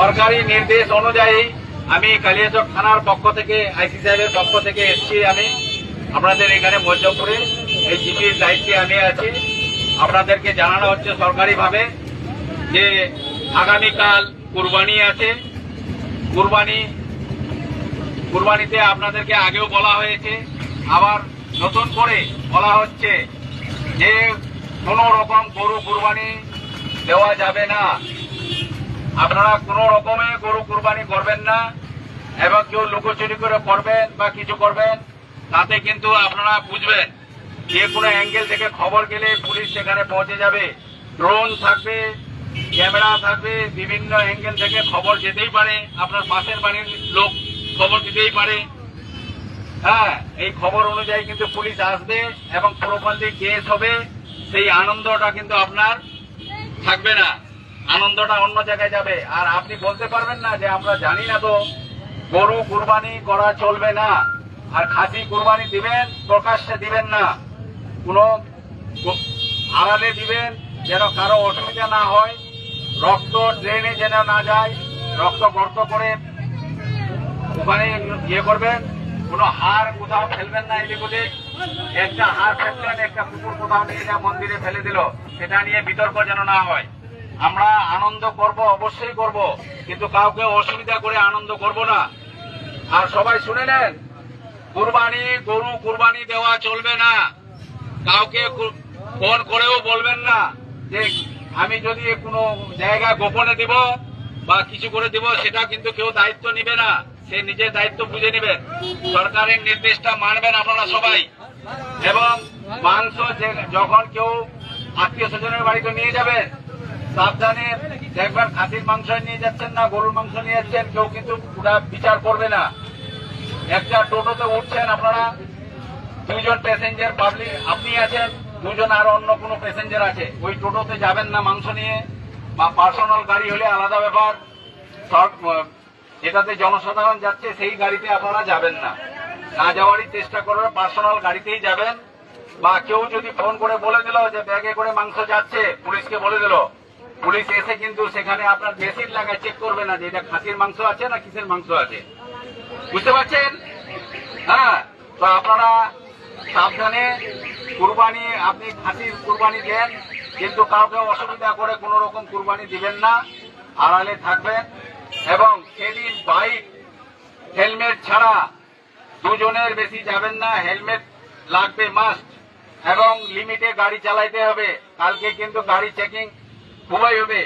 সরকারি নির্দেশ অনুযায়ী আমি কালিয়াচক থানার পক্ষ থেকে আইসি সাহেবের পক্ষ থেকে এসেছি। আমি আপনাদের এখানে মধ্যপুরে এই জিপির দায়িত্বে আমি আছি। আপনাদেরকে জানানো হচ্ছে সরকারিভাবে যে আগামীকাল কুরবানি আছে। কুরবানিতে আপনাদেরকে আগেও বলা হয়েছে, আবার নতুন করে বলা হচ্ছে যে কোনো রকম গরু কুরবানি দেওয়া যাবে না। আপনারা কোনো রকমে গরু কুরবানি করবেন না, এবং কেউ লুকোচুরি করে করবেন বা কিছু করবেন তাতে কিন্তু আপনারা বুঝবেন যে কোনো অ্যাঙ্গেল থেকে খবর গেলে পুলিশ সেখানে পৌঁছে যাবে। ড্রোন থাকবে, ক্যামেরা থাকবে, বিভিন্ন অ্যাঙ্গেল থেকে খবর যেতেই পারে। আপনার পাশের বাড়ির লোক খবর দিতেই পারে। হ্যাঁ, এই খবর অনুযায়ী কিন্তু পুলিশ আসবে এবং প্রপারলি কেস হবে। সেই আনন্দটা কিন্তু আপনার থাকবে না, আনন্দটা অন্য জায়গায় যাবে। আর আপনি বলতে পারবেন না যে আমরা জানি না। তো গরু কুরবানি করা চলবে না। আর খাসি কুরবানি দিবেন, প্রকাশ্যে দিবেন না, কোনো আড়ালে দিবেন যেন কারো অসুবিধা না হয়। রক্ত ড্রেনে যেন না যায়, রক্ত গর্ত করে ওখানে ইয়ে করবেন। কোনো হাড় কোথাও ফেলবেন না। এদিক ওদিক একটা হাড় ফেললেন, একটা কুকুর কোথাও নিয়ে যা মন্দিরে ফেলে দিল, সেটা নিয়ে বিতর্ক যেন না হয়। আমরা আনন্দ করব, অবশ্যই করব, কিন্তু কাউকে অসুবিধা করে আনন্দ করব না। আর সবাই শুনে নেন, গরু কুরবানি দেওয়া চলবে না। কাউকে ফোন করেও বলবেন না যে আমি যদি কোনো জায়গায় গোপনে দিব বা কিছু করে দিব, সেটা কিন্তু কেউ দায়িত্ব নিবে না। সে নিজের দায়িত্ব বুঝে নেবেন। সরকারের নির্দেশটা মানবেন আপনারা সবাই। এবং মাংস যখন কেউ আত্মীয় স্বজনের বাড়িতে নিয়ে যাবেন, সাবধানে দেখবেন খাসির মাংস নিয়ে যাচ্ছেন না গরুর মাংস নিয়ে যাচ্ছেন। কেউ কিন্তু পুরা বিচার করবে না। একটা টোটোতে উঠছেন আপনারা, দুজন প্যাসেঞ্জার পাবলিক আপনি আছেন, দুজন আর অন্য কোনো প্যাসেঞ্জার আছে, ওই টোটোতে যাবেন না মাংস নিয়ে। বা পার্সোনাল গাড়ি হলে আলাদা ব্যাপার, যেটাতে জনসাধারণ যাচ্ছে সেই গাড়িতে আপনারা যাবেন না। না যাওয়ারই চেষ্টা করবেন, পার্সোনাল গাড়িতেই যাবেন। বা কেউ যদি ফোন করে বলে দিল যে ব্যাগে করে মাংস যাচ্ছে, পুলিশকে বলে দিল, পুলিশ এসে কিন্তু সেখানে আপনার বেশির লাগায় চেক করবে না যে এটা খাসির মাংস আছে না কিসের মাংস আছে। বুঝতে পারছেন? হ্যাঁ, তো আপনারা সাবধানে কুরবানি, আপনি খাসির কুরবানি দেন, কিন্তু কাউকে অসুবিধা করে কোনো রকম কুরবানি দিবেন না, আড়ালে থাকবেন। এবং সেদিন বাইক হেলমেট ছাড়া দুজনের বেশি যাবেন না। হেলমেট লাগবে মাস্ট, এবং লিমিটে গাড়ি চালাইতে হবে। কালকে কিন্তু গাড়ি চেকিং খুবই হবে।